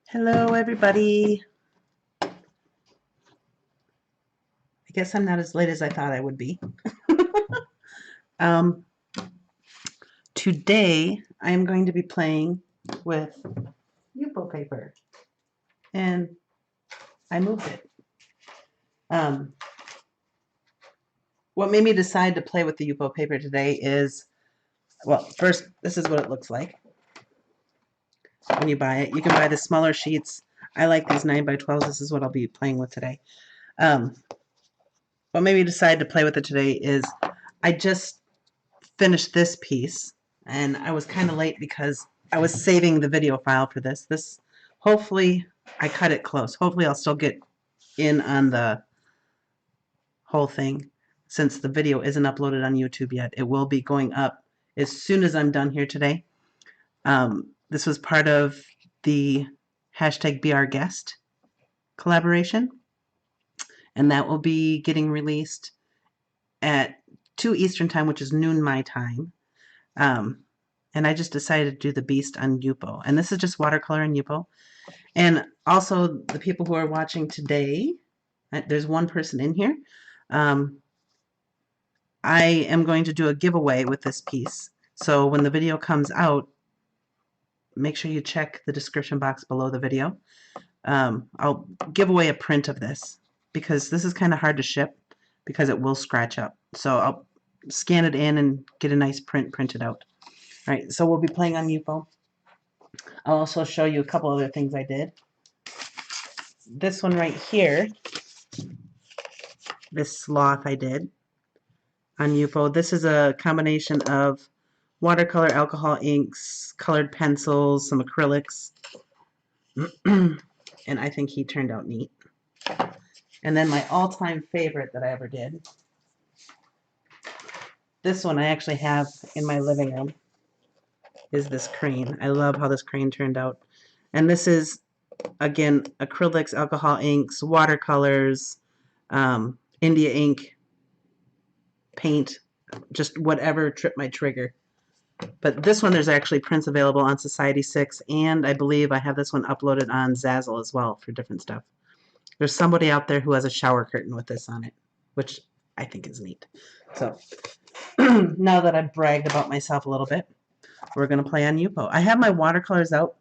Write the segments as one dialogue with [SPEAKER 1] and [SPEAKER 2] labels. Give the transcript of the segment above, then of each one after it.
[SPEAKER 1] Hello, everybody. I guess I'm not as late as I thought I would be. um, Today, I am going to be playing with Yupo paper, and I moved it. Um, what made me decide to play with the Yupo paper today is, well, first, this is what it looks like when you buy it. You can buy the smaller sheets. I like these 9x12s. This is what I'll be playing with today. Um, what made me decide to play with it today is I just finished this piece, and I was kind of late because I was saving the video file for this. Hopefully, I cut it close. Hopefully, I'll still get in on the whole thing since the video isn't uploaded on YouTube yet. It will be going up as soon as I'm done here today. This was part of the #BeOurGuest collaboration, and that will be getting released at 2 Eastern time, which is noon my time. And I just decided to do the Beast on Yupo. And this is just watercolor and Yupo. And also, the people who are watching today, there's one person in here. I am going to do a giveaway with this piece. So when the video comes out, make sure you check the description box below the video. I'll give away a print of this because this is kind of hard to ship because it will scratch up. So I'll scan it in and get a nice print printed out. All right, so we'll be playing on Yupo. I'll also show you a couple other things I did. This one right here, this sloth I did on Yupo. This is a combination of watercolor, alcohol inks, colored pencils, some acrylics, and I think he turned out neat. And then my all-time favorite that I ever did, this one I actually have in my living room, is this crane. I love how this crane turned out. And this is, again, acrylics, alcohol inks, watercolors, India ink, paint, just whatever tripped my trigger. But this one, there's actually prints available on Society 6, and I believe I have this one uploaded on Zazzle as well for different stuff. There's somebody out there who has a shower curtain with this on it, which I think is neat. So now that I've bragged about myself a little bit, we're going to play on Yupo. I have my watercolors out.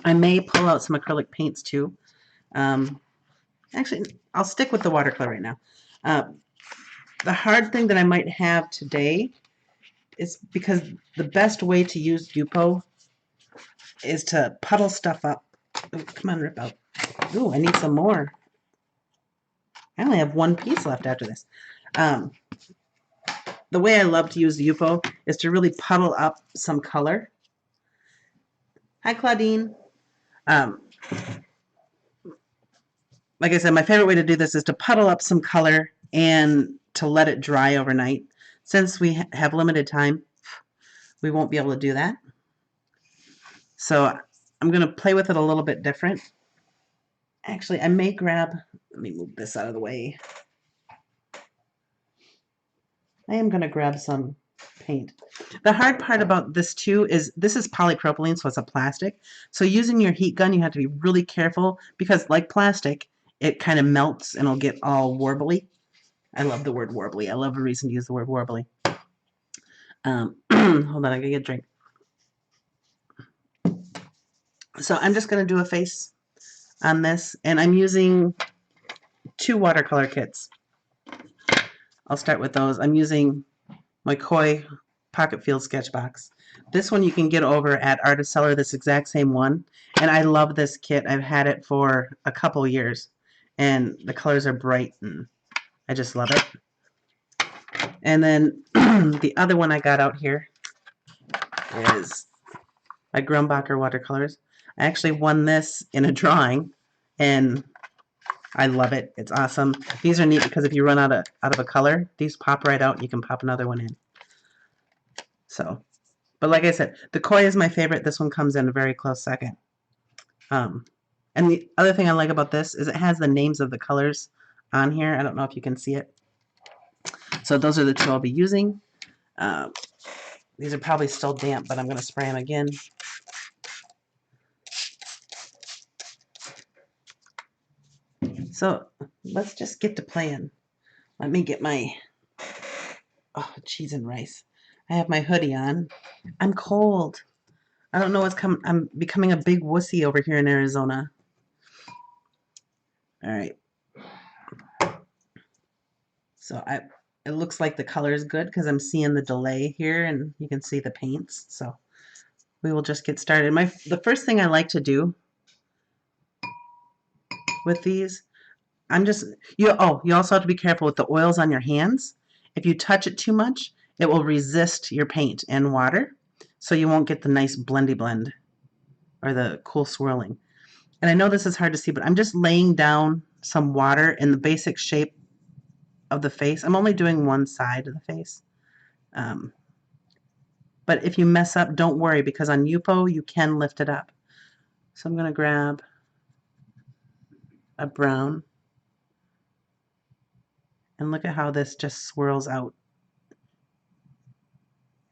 [SPEAKER 1] I may pull out some acrylic paints too. Actually, I'll stick with the watercolor right now. The hard thing that I might have today is because the best way to use Yupo is to puddle stuff up. Ooh, come on, rip out. Ooh, I need some more. I only have one piece left after this. The way I love to use the Yupo is to really puddle up some color. Hi, Claudine. Like I said, my favorite way to do this is to puddle up some color and to let it dry overnight. Since we have limited time, we won't be able to do that. So I'm going to play with it a little bit different. Actually, I may grab, let me move this out of the way. I am going to grab some paint. The hard part about this too is this is polypropylene, so it's a plastic. So using your heat gun, you have to be really careful because like plastic, it kind of melts and it'll get all warbly. I love the word warbly. I love a reason to use the word warbly. Hold on, I gotta get a drink. So I'm just going to do a face on this, and I'm using 2 watercolor kits. I'll start with those. I'm using my Koi Pocket Field sketch box. This one you can get over at Artist Seller, this exact same one. And I love this kit. I've had it for a couple years. And the colors are bright, and I just love it. And then the other one I got out here is my Grumbacher watercolors. I actually won this in a drawing, and I love it. It's awesome. These are neat because if you run out of a color, these pop right out and you can pop another one in. So, but like I said, the Koi is my favorite. This one comes in a very close second. And the other thing I like about this is it has the names of the colors on here. I don't know if you can see it. So those are the 2 I'll be using. These are probably still damp, but I'm going to spray them again. So let's just get to playing. Let me get my cheese and rice. I have my hoodie on. I'm cold. I don't know what's coming. I'm becoming a big wussy over here in Arizona. All right. So it looks like the color is good because I'm seeing the delay here and you can see the paints. So we will just get started. The first thing I like to do with these, you also have to be careful with the oils on your hands. If you touch it too much, it will resist your paint and water. So you won't get the nice blendy blend or the cool swirling. And I know this is hard to see, but I'm just laying down some water in the basic shape of the face. I'm only doing one side of the face. But if you mess up, don't worry, because on Yupo, you can lift it up. So I'm going to grab a brown. And look at how this just swirls out.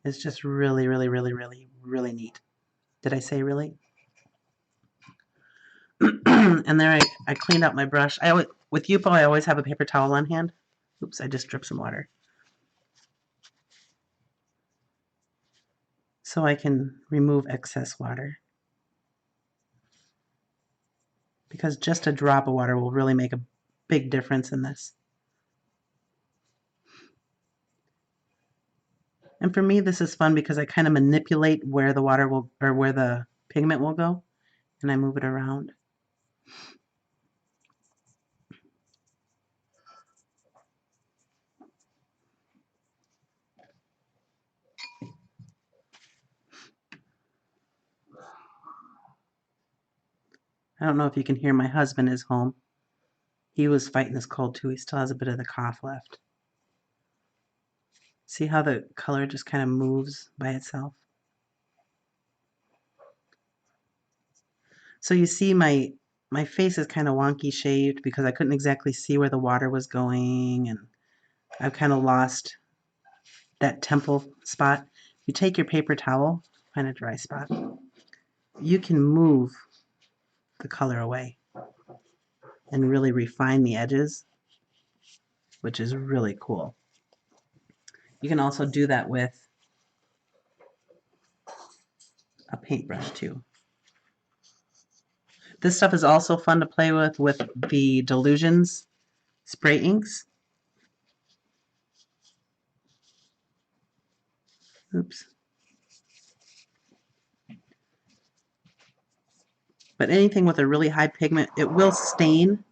[SPEAKER 1] It's just really, really, really, really, really neat. Did I say really? And there I cleaned out my brush. With Yupo, I always have a paper towel on hand. Oops, I just dripped some water. So I can remove excess water. Because just a drop of water will really make a big difference in this. And for me, this is fun because I kind of manipulate where the water will, or where the pigment will go, and I move it around. I don't know if you can hear, my husband is home. He was fighting this cold too. He still has a bit of the cough left. See how the color just kind of moves by itself? So you see my face is kind of wonky shaved because I couldn't exactly see where the water was going, and I've kind of lost that temple spot. You take your paper towel, find a dry spot, you can move the color away and really refine the edges, which is really cool. You can also do that with a paintbrush too. This stuff is also fun to play with the Delusions spray inks. Oops. But anything with a really high pigment, it will stain.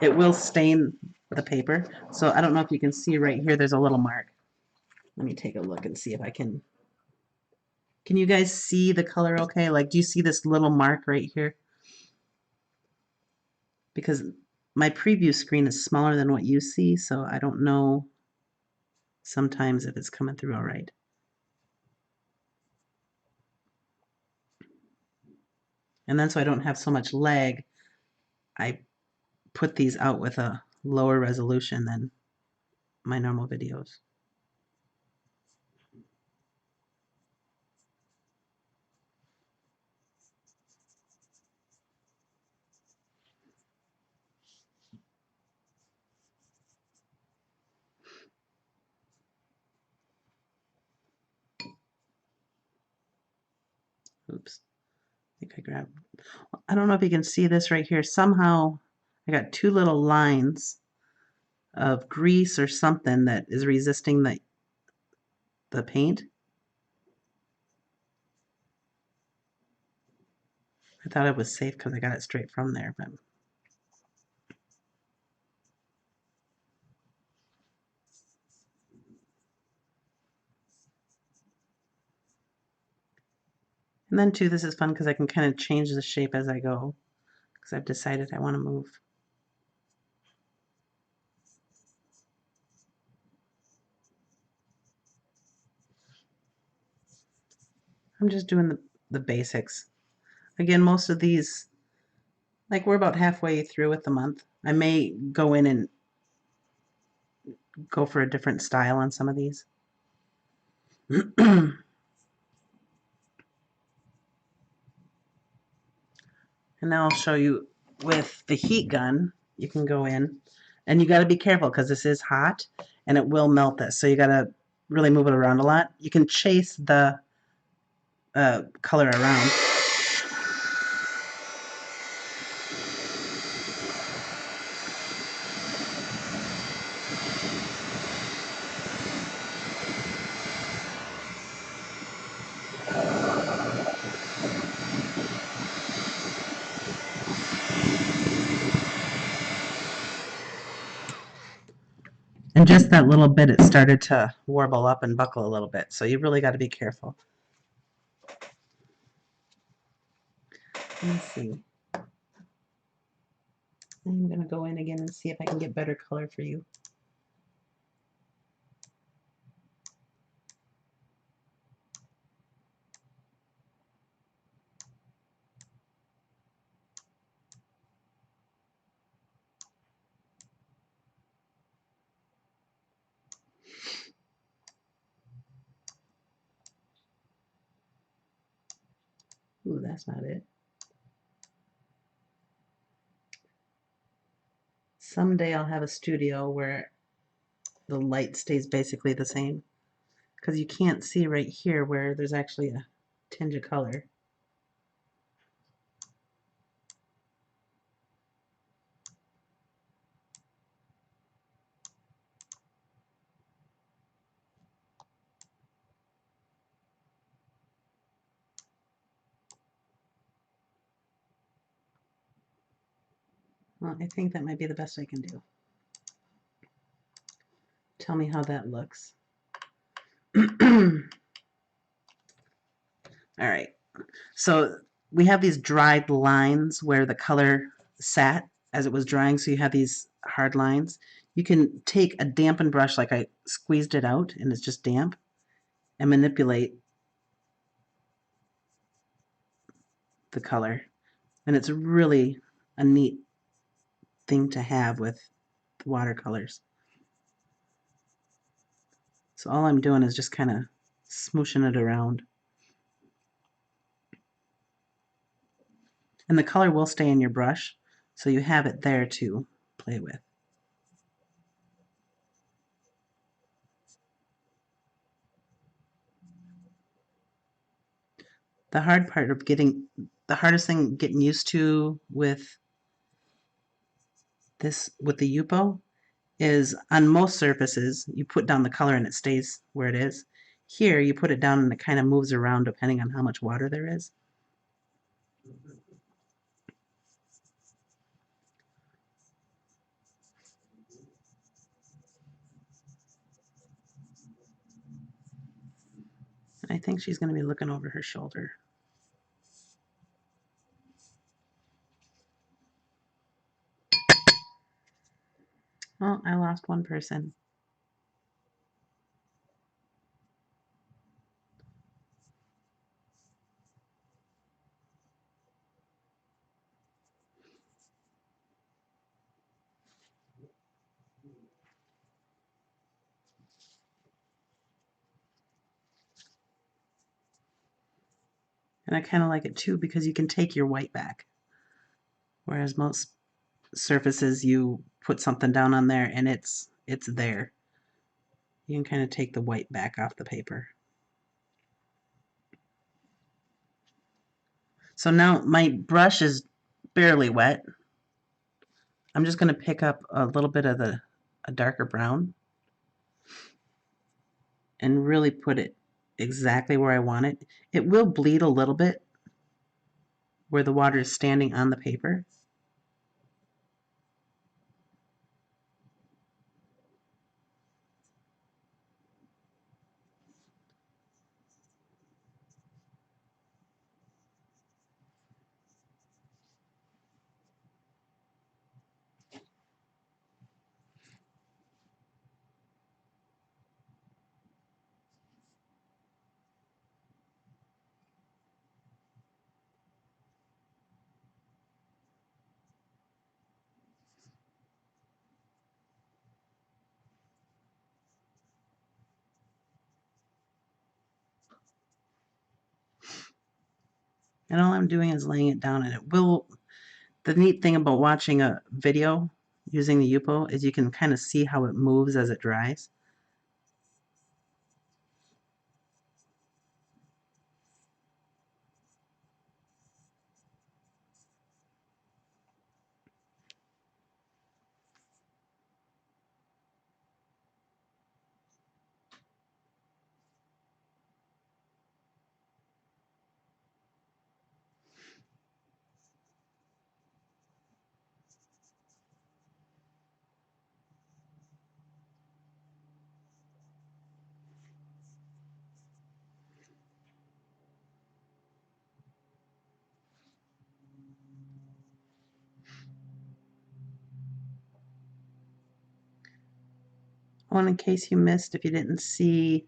[SPEAKER 1] It will stain the paper. So I don't know if you can see right here, there's a little mark. Let me take a look and see if I can. Can you guys see the color okay? Like, do you see this little mark right here? Because my preview screen is smaller than what you see, so I don't know sometimes if it's coming through all right. And then so I don't have so much lag, I put these out with a lower resolution than my normal videos. Oops. I think I grabbed. I don't know if you can see this right here. Somehow I got two little lines of grease or something that is resisting the paint. I thought it was safe because I got it straight from there, but and then too, this is fun because I can kind of change the shape as I go because I've decided I want to move. I'm just doing the basics. Again, most of these, like we're about halfway through with the month. I may go in and go for a different style on some of these. And now I'll show you with the heat gun, you can go in and you got to be careful because this is hot and it will melt this. So you got to really move it around a lot. You can chase the color around. And just that little bit, it started to warble up and buckle a little bit. So you really got to be careful. Let me see. I'm going to go in again and see if I can get better color for you. Ooh, that's not it. Someday I'll have a studio where the light stays basically the same, because you can't see right here where there's actually a tinge of color. Well, I think that might be the best I can do. Tell me how that looks. All right. So we have these dried lines where the color sat as it was drying. So you have these hard lines. You can take a dampened brush, like I squeezed it out and it's just damp, and manipulate the color. And it's really a neat thing to have with watercolors. So all I'm doing is just kind of smooshing it around. And the color will stay in your brush, so you have it there to play with. The hard part of the hardest thing getting used to with this, with the Yupo, is on most surfaces, you put down the color and it stays where it is. Here, you put it down and it kind of moves around depending on how much water there is. I think she's going to be looking over her shoulder. Oh, I lost one person. And I kind of like it too because you can take your white back. Whereas most surfaces, you put something down on there and it's there. You can kind of take the white back off the paper. So now my brush is barely wet. I'm just going to pick up a little bit of a darker brown and really put it exactly where I want it. It will bleed a little bit where the water is standing on the paper. And all I'm doing is laying it down, and it will, The neat thing about watching a video using the Yupo is you can kind of see how it moves as it dries. Oh, and in case you missed, if you didn't see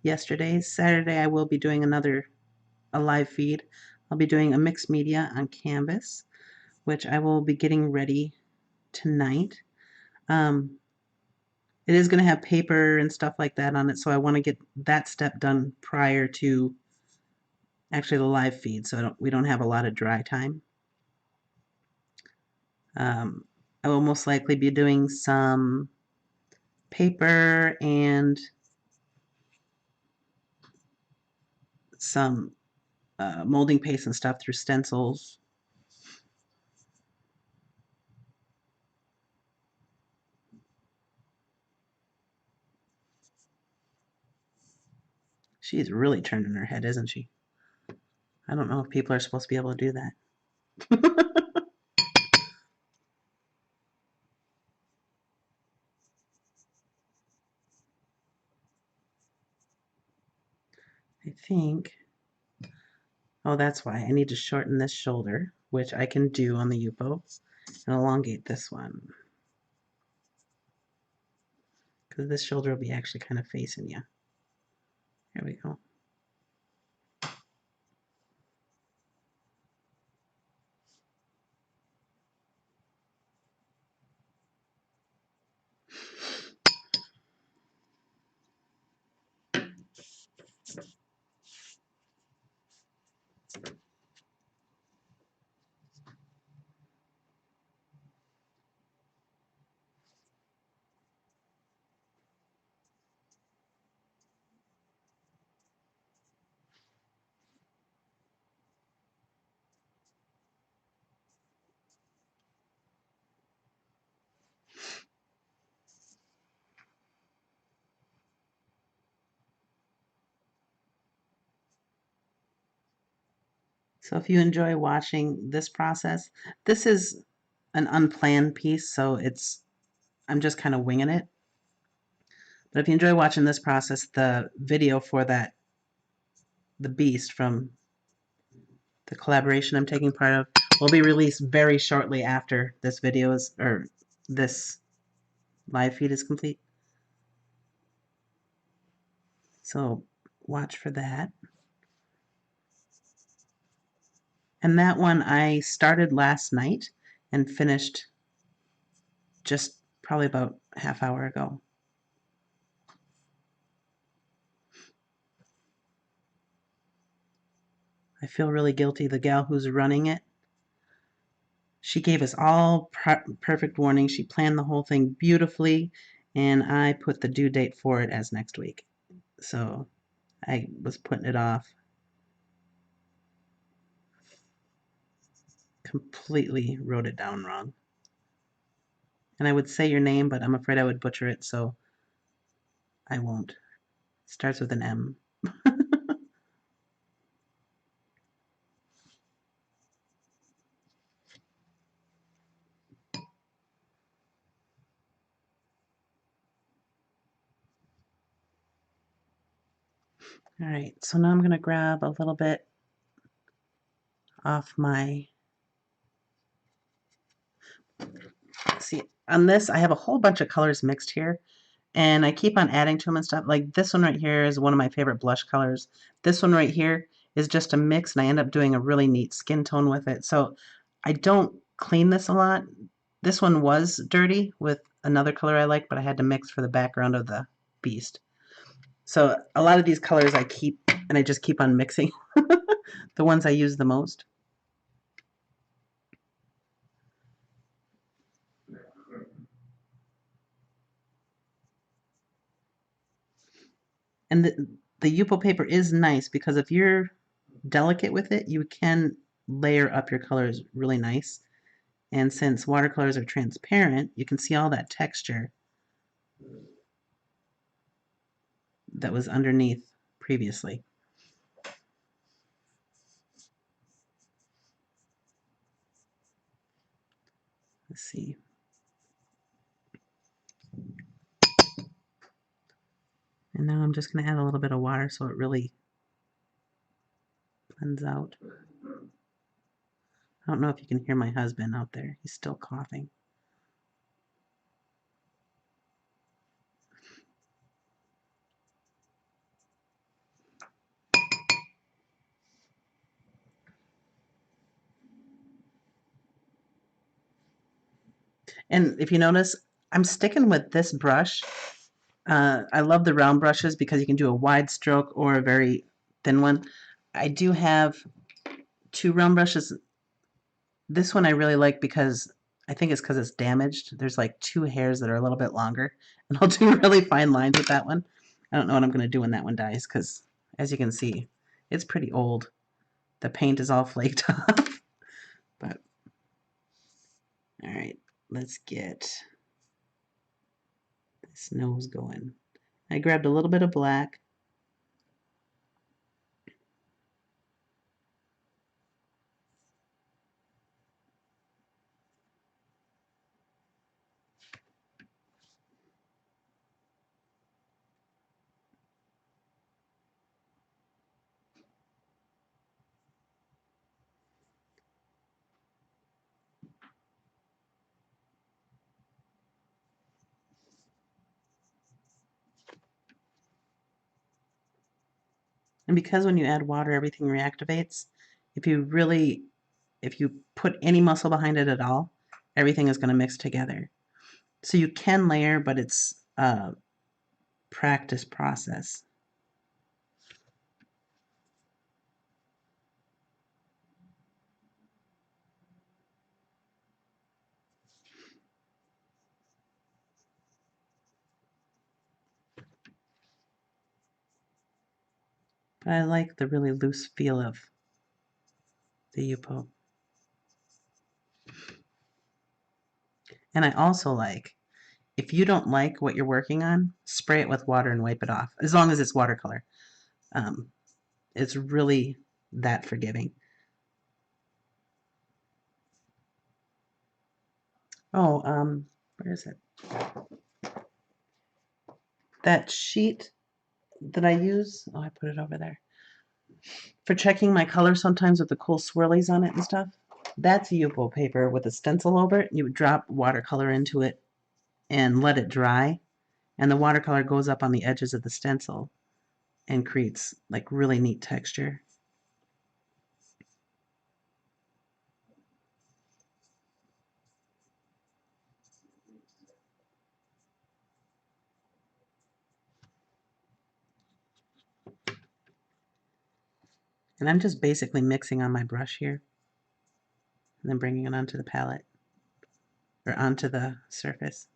[SPEAKER 1] yesterday's, Saturday I will be doing a live feed. I'll be doing a mixed media on canvas, which I will be getting ready tonight. It is going to have paper and stuff like that on it, so I want to get that step done prior to actually the live feed, so we don't have a lot of dry time. I will most likely be doing some paper and some molding paste and stuff through stencils. She's really turning her head, isn't she? I don't know if people are supposed to be able to do that. I think, oh, that's why I need to shorten this shoulder, which I can do on the Yupo, and elongate this one. Because this shoulder will be actually kind of facing you. There we go. So if you enjoy watching this process, this is an unplanned piece, so I'm just kind of winging it. But if you enjoy watching this process, the video for the beast from the collaboration I'm taking part of will be released very shortly after this video is, or this live feed is complete. So watch for that. And that one I started last night and finished just probably about a half hour ago. I feel really guilty. The gal who's running it, she gave us all perfect warning. She planned the whole thing beautifully, and I put the due date for it as next week. So I was putting it off. Completely wrote it down wrong. And I would say your name, but I'm afraid I would butcher it, so I won't. It starts with an M. All right, so now I'm going to grab a little bit off my, see, on this I have a whole bunch of colors mixed here, and I keep on adding to them and stuff. Like this one right here is one of my favorite blush colors. This one right here is just a mix, and I end up doing a really neat skin tone with it. So I don't clean this a lot. This one was dirty with another color I like, but I had to mix for the background of the beast. So a lot of these colors I keep, and I just keep on mixing the ones I use the most. And the Yupo paper is nice because if you're delicate with it, you can layer up your colors really nice. And since watercolors are transparent, you can see all that texture that was underneath previously. Let's see. And now I'm just going to add a little bit of water so it really blends out. I don't know if you can hear my husband out there. He's still coughing. And if you notice, I'm sticking with this brush. I love the round brushes because you can do a wide stroke or a very thin one. I do have two round brushes. This one I really like because I think it's because it's damaged. There's like two hairs that are a little bit longer, and I'll do really fine lines with that one. I don't know what I'm going to do when that one dies because, as you can see, it's pretty old. The paint is all flaked off. But, all right, let's get this nose going. I grabbed a little bit of black. And because when you add water, everything reactivates, if you put any muscle behind it at all, everything is going to mix together. So you can layer, but it's a practice process. But I like the really loose feel of the Yupo. And I also like, if you don't like what you're working on, spray it with water and wipe it off, as long as it's watercolor. It's really that forgiving. Oh, where is it? That sheet that I use, oh, I put it over there. For checking my color sometimes with the cool swirlies on it and stuff. That's Yupo paper with a stencil over it. You would drop watercolor into it and let it dry, and the watercolor goes up on the edges of the stencil and creates like really neat texture. And I'm just basically mixing on my brush here and then bringing it onto the palette or onto the surface.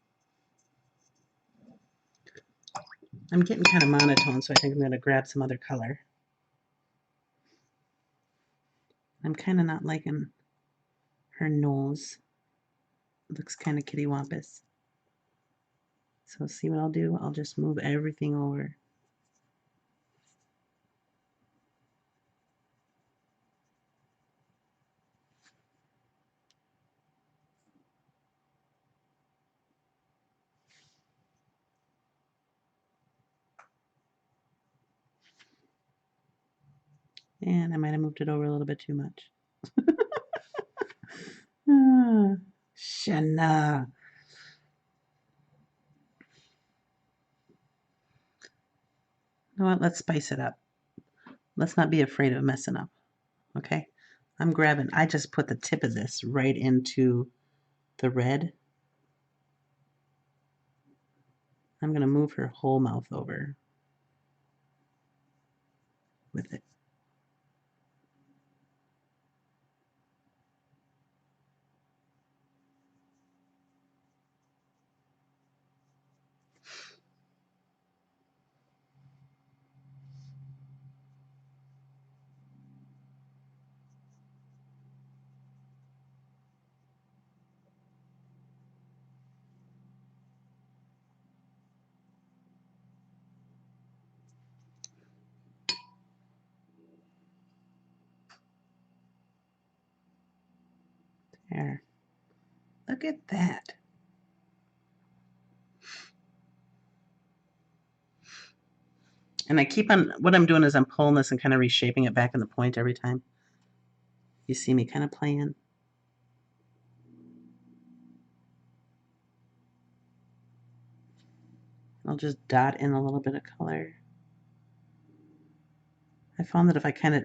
[SPEAKER 1] I'm getting kind of monotone, so I think I'm going to grab some other color. I'm kind of not liking her nose. It looks kind of kittywampus. So see what I'll do? I'll just move everything over. And I might have moved it over a little bit too much. Shanna. You know what? Let's spice it up. Let's not be afraid of messing up. Okay? I just put the tip of this right into the red. I'm going to move her whole mouth over with it. Look at that. And I keep on, what I'm doing is I'm pulling this and kind of reshaping it back in the point every time. You see me kind of playing. I'll just dot in a little bit of color. I found that if I kind of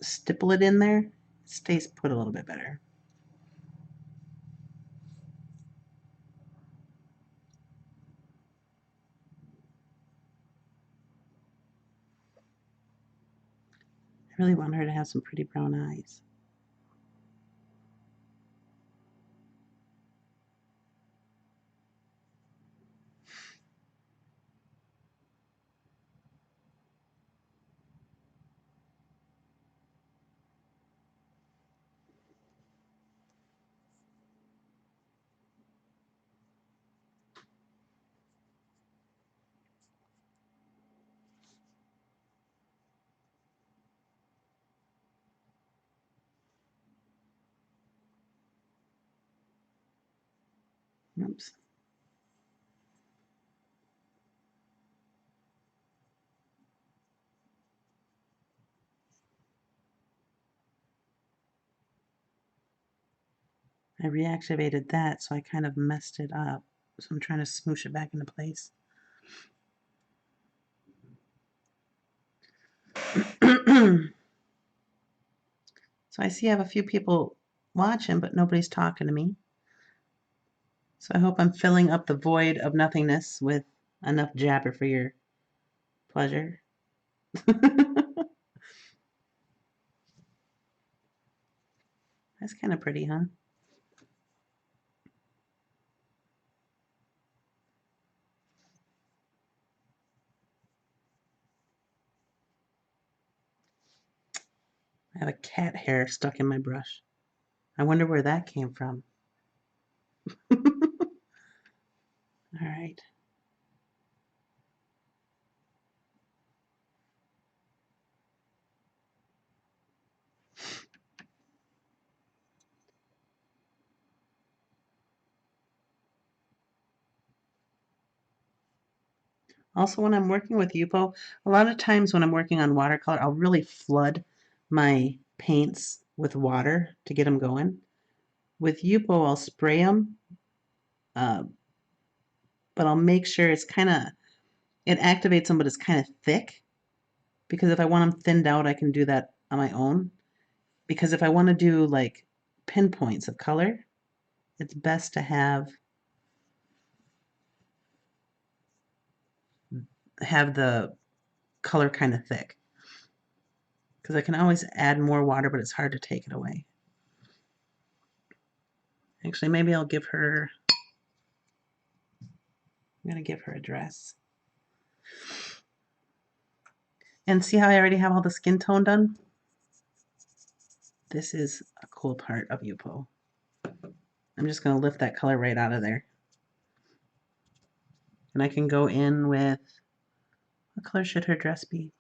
[SPEAKER 1] stipple it in there, it stays put a little bit better. I really want her to have some pretty brown eyes. Oops. I reactivated that, so I kind of messed it up. So I'm trying to smoosh it back into place. So I see I have a few people watching, but nobody's talking to me. So I hope I'm filling up the void of nothingness with enough jabber for your pleasure. That's kind of pretty, huh? I have a cat hair stuck in my brush. I wonder where that came from. All right. Also, when I'm working with Yupo, a lot of times when I'm working on watercolor, I'll really flood my paints with water to get them going. With Yupo, I'll spray them, uh, but I'll make sure it's kind of, it activates them, but it's kind of thick. Because if I want them thinned out, I can do that on my own. Because if I want to do like pinpoints of color, it's best to have the color kind of thick. Because I can always add more water, but it's hard to take it away. Actually, maybe I'll give her, I'm going to give her a dress. And see how I already have all the skin tone done? This is a cool part of Yupo. I'm just going to lift that color right out of there. And I can go in with, what color should her dress be?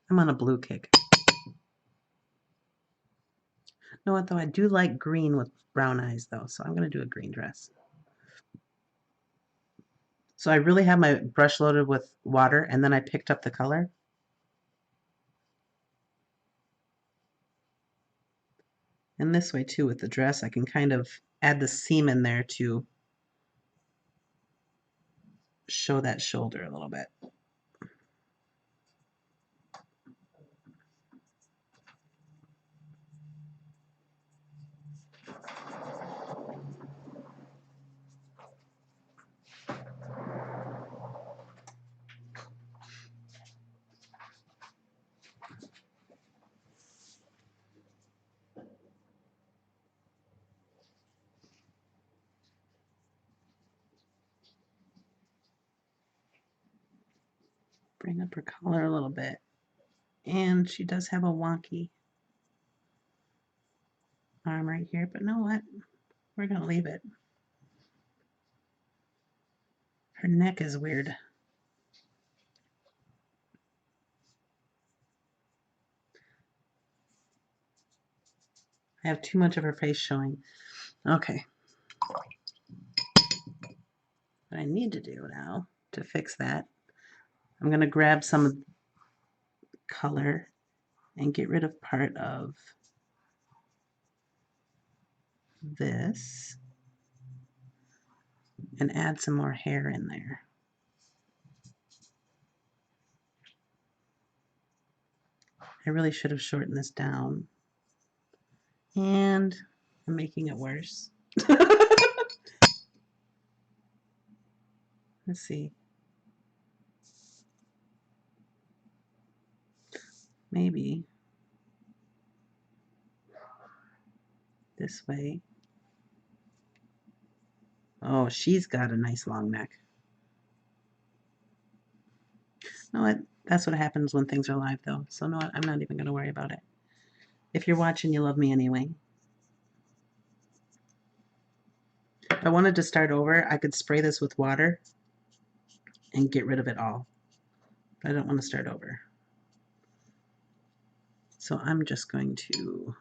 [SPEAKER 1] I'm on a blue kick. You know what, though? I do like green with brown eyes, though, so I'm going to do a green dress. So I really have my brush loaded with water, and then I picked up the color. And this way, too, with the dress, I can kind of add the seam in there to show that shoulder a little bit. Bring up her collar a little bit. And she does have a wonky arm right here, but know what? We're going to leave it. Her neck is weird. I have too much of her face showing. Okay. What I need to do now to fix that, I'm going to grab some color and get rid of part of this and add some more hair in there. I really should have shortened this down. And I'm making it worse. Let's see. Maybe this way. Oh, she's got a nice long neck. You know what? That's what happens when things are live, though. So, no, I'm not even going to worry about it. If you're watching, you love me anyway. If I wanted to start over, I could spray this with water and get rid of it all. But I don't want to start over. So I'm just going to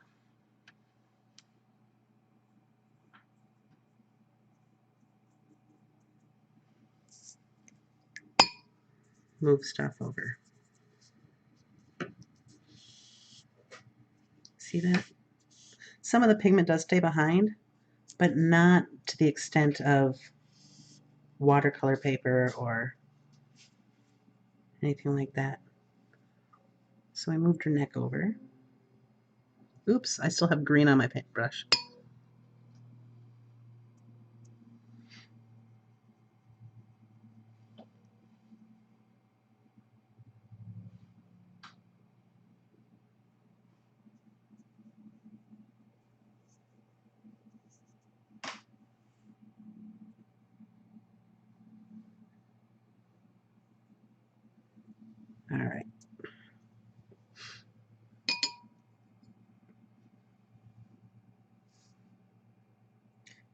[SPEAKER 1] move stuff over. See that? Some of the pigment does stay behind, but not to the extent of watercolor paper or anything like that. So I moved her neck over. Oops, I still have green on my paintbrush. All right.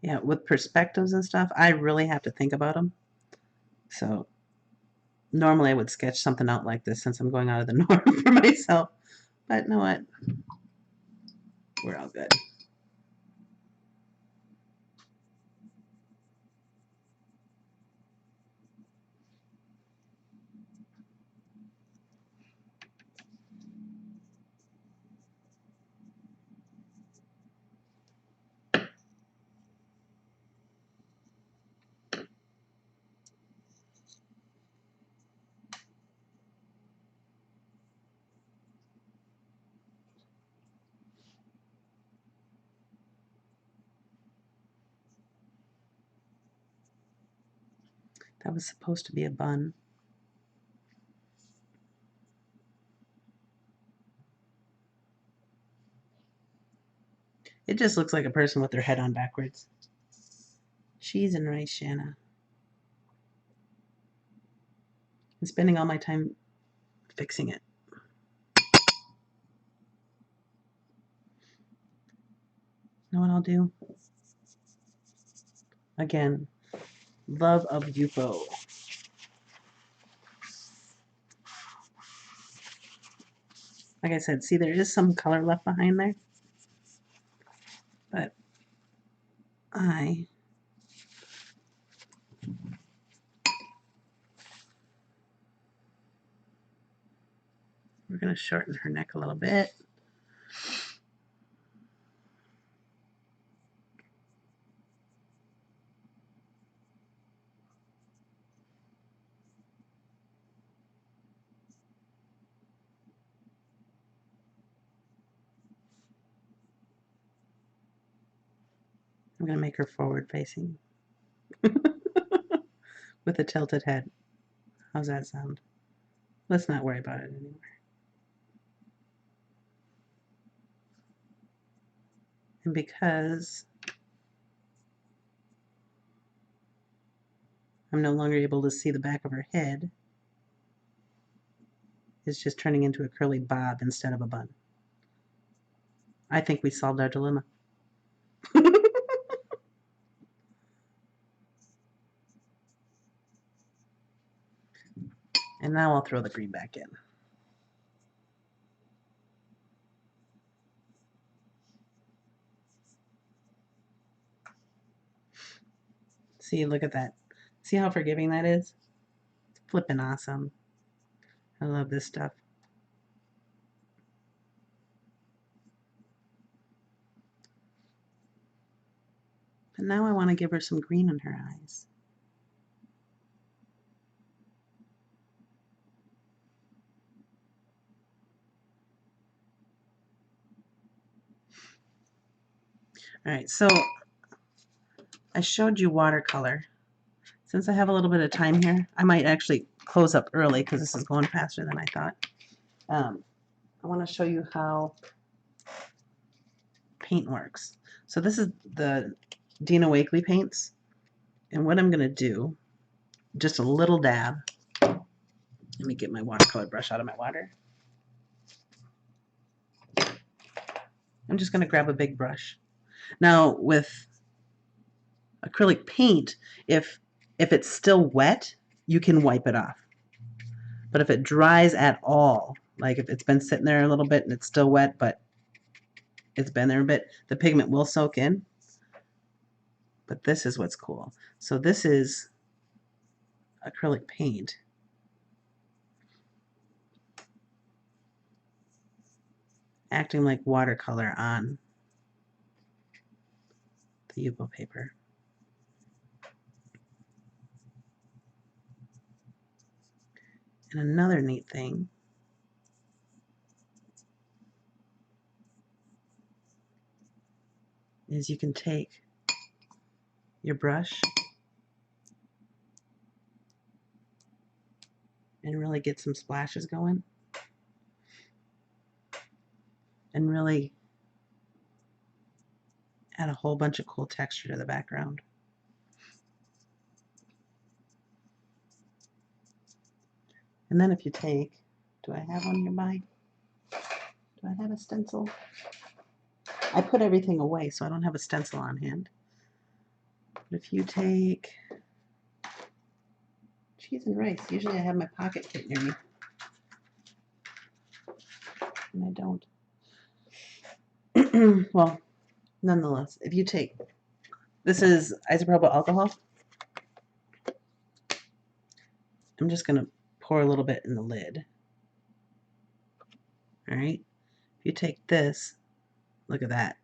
[SPEAKER 1] Yeah, with perspectives and stuff, I really have to think about them. So normally I would sketch something out like this since I'm going out of the norm for myself. But you know what? We're all good. That was supposed to be a bun. It just looks like a person with their head on backwards. Cheese and rice, Shanna. I'm spending all my time fixing it. You know what I'll do? Again, love of Yupo. Like I said, see, there is some color left behind there. But we're going to shorten her neck a little bit. I'm going to make her forward facing with a tilted head. How's that sound? Let's not worry about it anymore. And because I'm no longer able to see the back of her head, it's just turning into a curly bob instead of a bun. I think we solved our dilemma. And now I'll throw the green back in. See, look at that. See how forgiving that is? It's flippin' awesome. I love this stuff. But now I want to give her some green in her eyes. All right, so I showed you watercolor. Since I have a little bit of time here, I might actually close up early because this is going faster than I thought. I want to show you how paint works. So this is the Dina Wakley paints. And what I'm going to do, just a little dab. Let me get my watercolor brush out of my water. I'm just going to grab a big brush. Now with acrylic paint, if it's still wet, you can wipe it off. But if it dries at all, like if it's been sitting there a little bit and it's still wet, but it's been there a bit, the pigment will soak in. But this is what's cool. So this is acrylic paint. Acting like watercolor on the Yupo paper. And another neat thing is you can take your brush and really get some splashes going and really add a whole bunch of cool texture to the background. And then if you take, do I have one nearby? Do I have a stencil? I put everything away, so I don't have a stencil on hand. But if you take cheese and rice, usually I have my pocket kit near me. And I don't. Well, nonetheless, if you take, this is isopropyl alcohol. I'm just going to pour a little bit in the lid. All right. If you take this, look at that.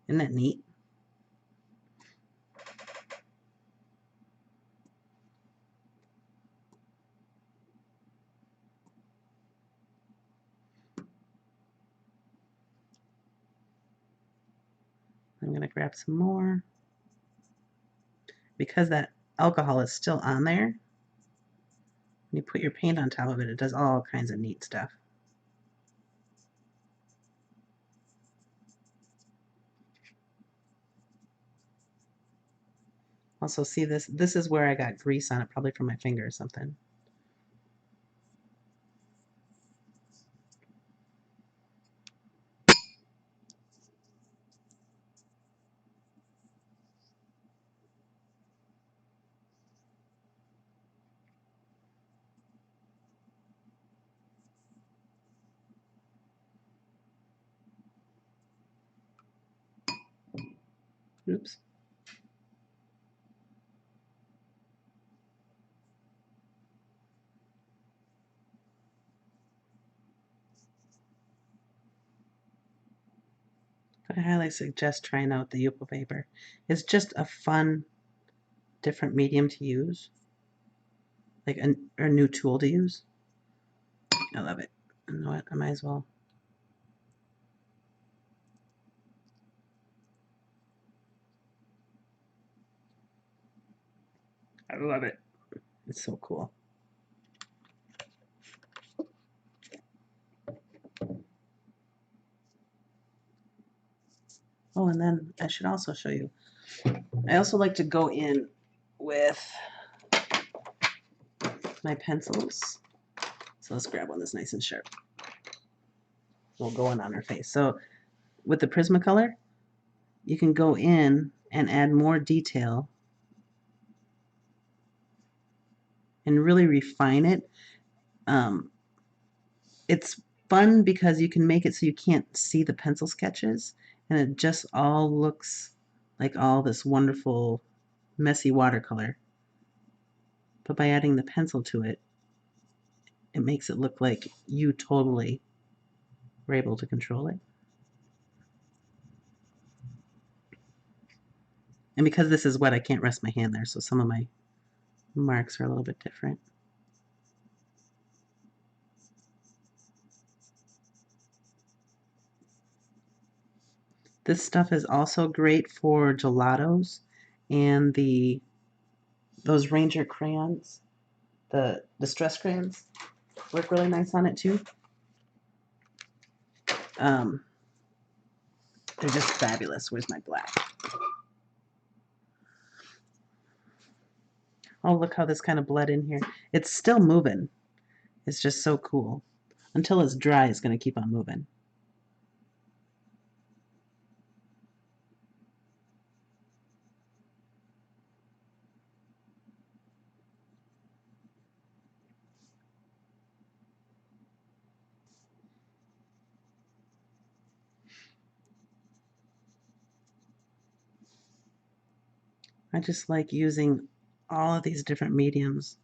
[SPEAKER 1] Isn't that neat? I'm going to grab some more. Because that alcohol is still on there, when you put your paint on top of it, it does all kinds of neat stuff. Also, see this? This is where I got grease on it, probably from my finger or something. Oops. I highly suggest trying out the Yupo paper. It's just a fun, different medium to use, like a new tool to use. I love it. You know what? I might as well. I love it. It's so cool. Oh, and then I should also show you. I also like to go in with my pencils. So let's grab one that's nice and sharp. We'll go in on our face. So with the Prismacolor, you can go in and add more detail and really refine it. It's fun because you can make it so you can't see the pencil sketches, and it just all looks like all this wonderful, messy watercolor. But by adding the pencil to it, it makes it look like you totally were able to control it. And because this is wet, I can't rest my hand there, so some of my marks are a little bit different. This stuff is also great for gelatos and those Ranger crayons, the distress crayons, work really nice on it too. They're just fabulous. Where's my black? Oh, look how this kind of bled in here. It's still moving. It's just so cool. Until it's dry, it's going to keep on moving. I just like using all of these different mediums.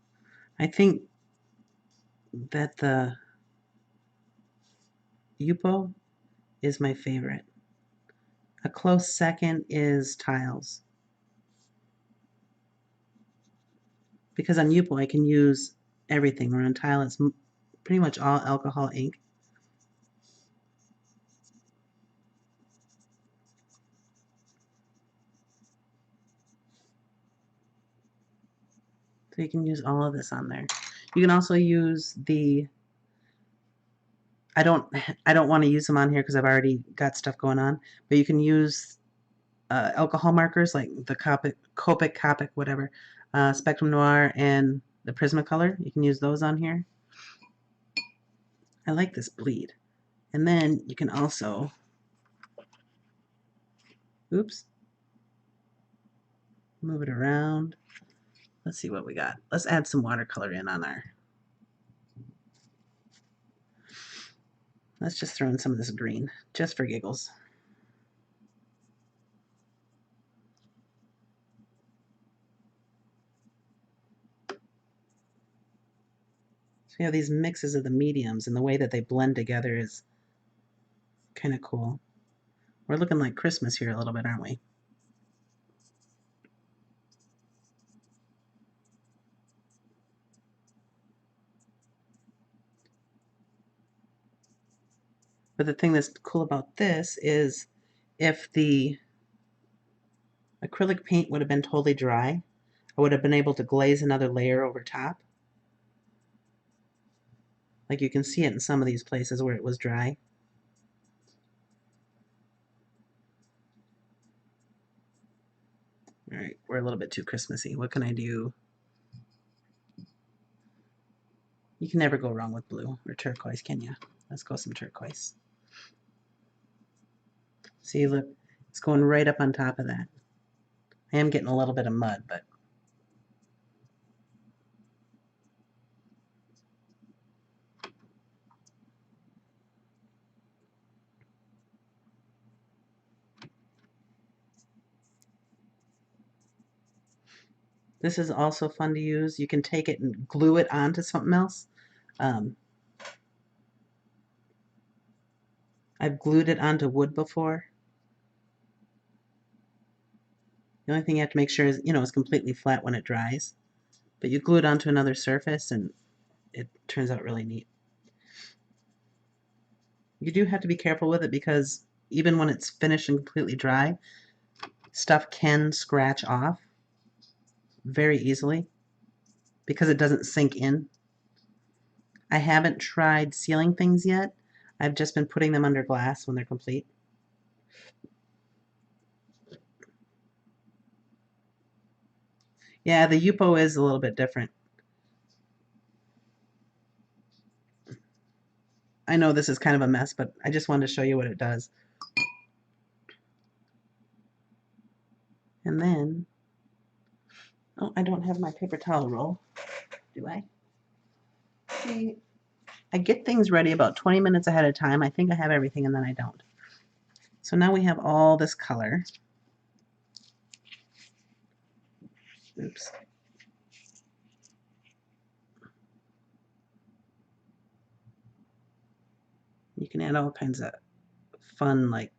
[SPEAKER 1] I think that the Yupo is my favorite. A close second is tiles. Because on Yupo I can use everything, where on tile it's pretty much all alcohol ink. So you can use all of this on there. You can also use the, I don't want to use them on here because I've already got stuff going on, but you can use alcohol markers like the Copic, whatever, Spectrum Noir, and the Prismacolor. You can use those on here. I like this bleed. And then you can also, oops, move it around. Let's see what we got. Let's add some watercolor in on our, let's just throw in some of this green, just for giggles. So you have these mixes of the mediums, and the way that they blend together is kind of cool. We're looking like Christmas here a little bit, aren't we? But the thing that's cool about this is if the acrylic paint would have been totally dry, I would have been able to glaze another layer over top. Like you can see it in some of these places where it was dry. All right, we're a little bit too Christmassy. What can I do? You can never go wrong with blue or turquoise, can you? Let's go some turquoise. See, look, it's going right up on top of that. I am getting a little bit of mud, but this is also fun to use. You can take it and glue it onto something else. I've glued it onto wood before. The only thing you have to make sure is, it's completely flat when it dries. But you glue it onto another surface and it turns out really neat. You do have to be careful with it because even when it's finished and completely dry, stuff can scratch off very easily because it doesn't sink in. I haven't tried sealing things yet. I've just been putting them under glass when they're complete. Yeah, the Yupo is a little bit different. I know this is kind of a mess, but I just wanted to show you what it does. And then, oh, I don't have my paper towel roll, do I? Okay. I get things ready about 20 minutes ahead of time. I think I have everything and then I don't. So now we have all this color. Oops. You can add all kinds of fun like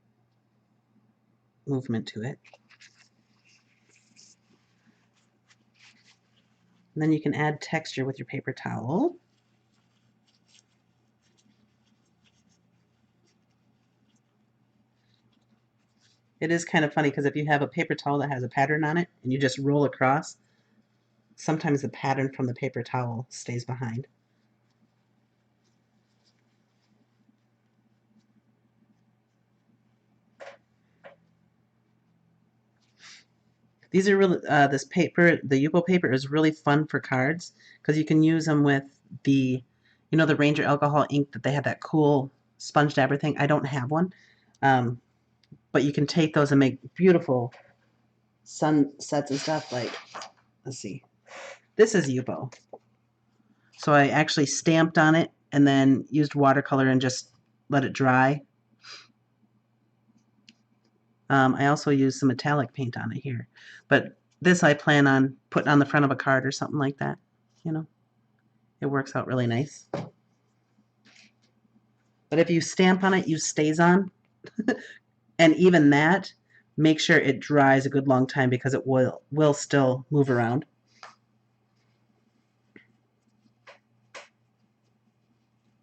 [SPEAKER 1] movement to it. And then you can add texture with your paper towel. It is kind of funny because if you have a paper towel that has a pattern on it and you just roll across, sometimes the pattern from the paper towel stays behind. These are really, this paper, the Yupo paper is really fun for cards because you can use them with the, you know, the Ranger alcohol ink that they have that cool sponge dabber thing. I don't have one, but you can take those and make beautiful sunsets and stuff. Like, let's see, this is Yupo. So I actually stamped on it and then used watercolor and just let it dry. I also used some metallic paint on it here, but this I plan on putting on the front of a card or something like that. You know, it works out really nice. But if you stamp on it, you stays on. And even that, make sure it dries a good long time because it will still move around.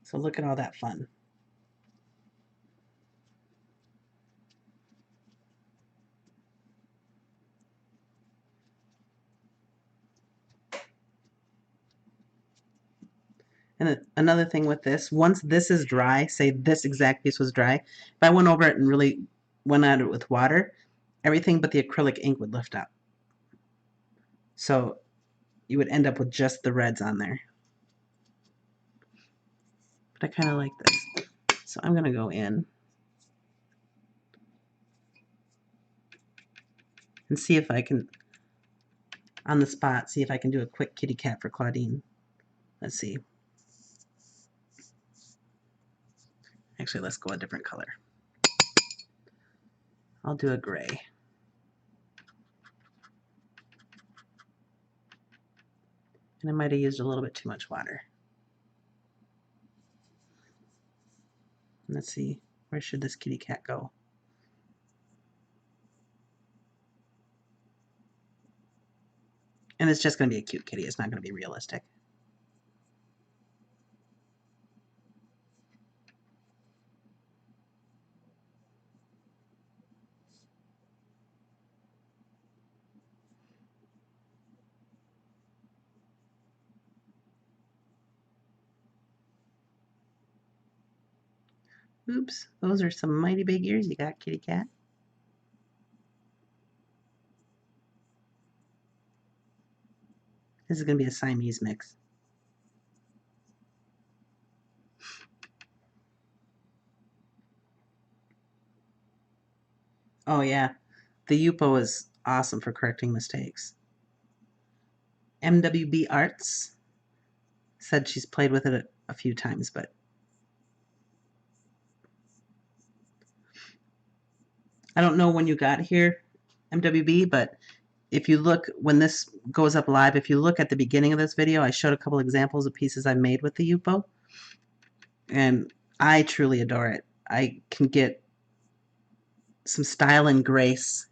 [SPEAKER 1] So look at all that fun. And another thing with this, once this is dry, say this exact piece was dry, if I went over it and really went at it with water, everything but the acrylic ink would lift up. So you would end up with just the reds on there. But I kind of like this. So I'm going to go in and see if I can, on the spot, see if I can do a quick kitty cat for Claudine. Let's see. Actually, let's go a different color. I'll do a gray. And I might have used a little bit too much water. Let's see, where should this kitty cat go? And it's just going to be a cute kitty. It's not going to be realistic. Oops, those are some mighty big ears you got, kitty cat. This is going to be a Siamese mix. Oh yeah, the Yupo is awesome for correcting mistakes. MWB Arts said she's played with it a few times, but I don't know when you got here, MWB, but if you look, when this goes up live, if you look at the beginning of this video, I showed a couple examples of pieces I made with the Yupo, and I truly adore it. I can get some style and grace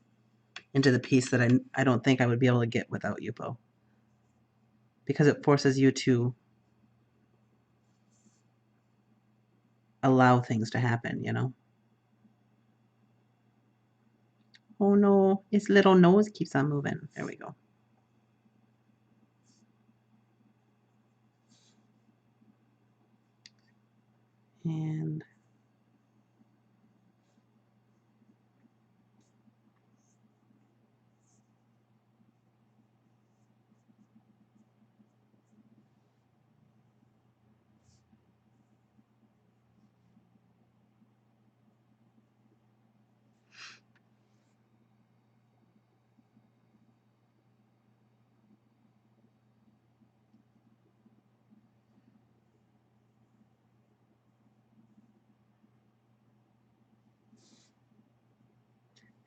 [SPEAKER 1] into the piece that I don't think I would be able to get without Yupo, because it forces you to allow things to happen, you know? Oh no, its little nose keeps on moving. There we go. And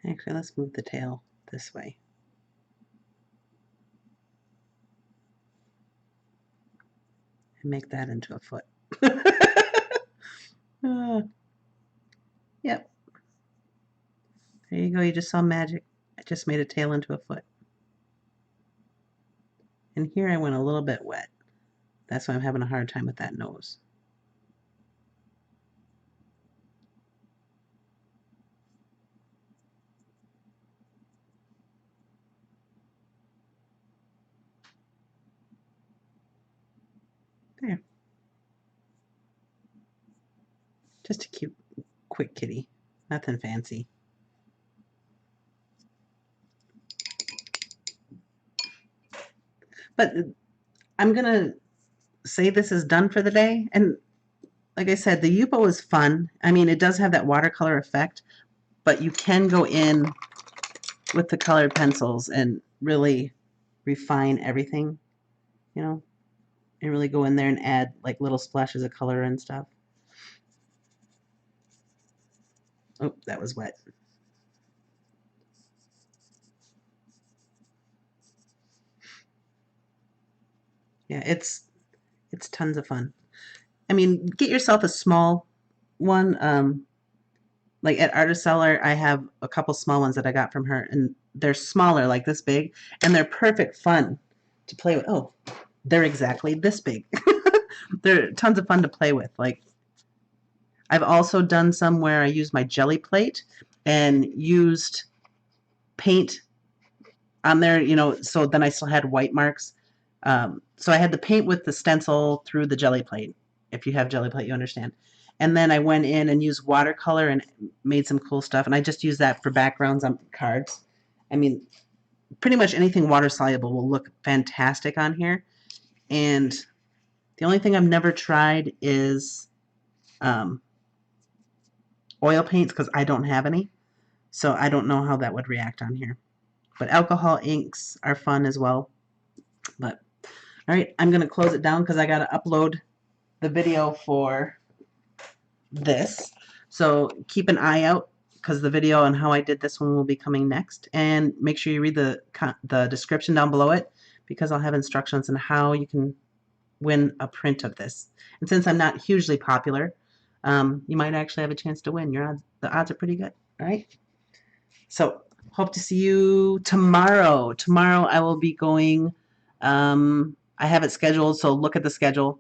[SPEAKER 1] Actually, let's move the tail this way. And make that into a foot. Yep. There you go. You just saw magic. I just made a tail into a foot. And here I went a little bit wet. That's why I'm having a hard time with that nose. There. Just a cute, quick kitty. Nothing fancy. But I'm going to say this is done for the day. And like I said, the Yupo is fun. I mean, it does have that watercolor effect, but you can go in with the colored pencils and really refine everything, you know, and really go in there and add like little splashes of color and stuff. Oh, that was wet. Yeah, it's tons of fun. I mean, get yourself a small one. Like at Artist Seller, I have a couple small ones that I got from her, and they're smaller, like this big, and they're perfect fun to play with. Oh, they're exactly this big. They're tons of fun to play with. Like I've also done some where I used my jelly plate and used paint on there, you know, so then I still had white marks. So I had the paint with the stencil through the jelly plate. If you have jelly plate, you understand. And then I went in and used watercolor and made some cool stuff. And I just used that for backgrounds on cards. I mean, pretty much anything water soluble will look fantastic on here. And the only thing I've never tried is oil paints because I don't have any. So I don't know how that would react on here. But alcohol inks are fun as well. But all right, I'm going to close it down because I got to upload the video for this. So keep an eye out because the video on how I did this one will be coming next. And make sure you read the description down below it because I'll have instructions on how you can win a print of this. And since I'm not hugely popular, you might actually have a chance to win. The odds are pretty good. All right. So hope to see you tomorrow. Tomorrow I will be going. I have it scheduled, so look at the schedule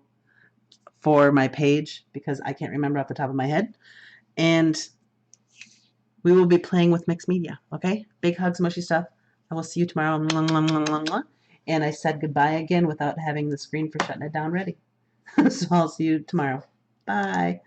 [SPEAKER 1] for my page because I can't remember off the top of my head. And we will be playing with mixed media. Okay? Big hugs, mushy stuff. I will see you tomorrow. Mwah, mwah, mwah, mwah, mwah. And I said goodbye again without having the screen for shutting it down ready. So I'll see you tomorrow. Bye.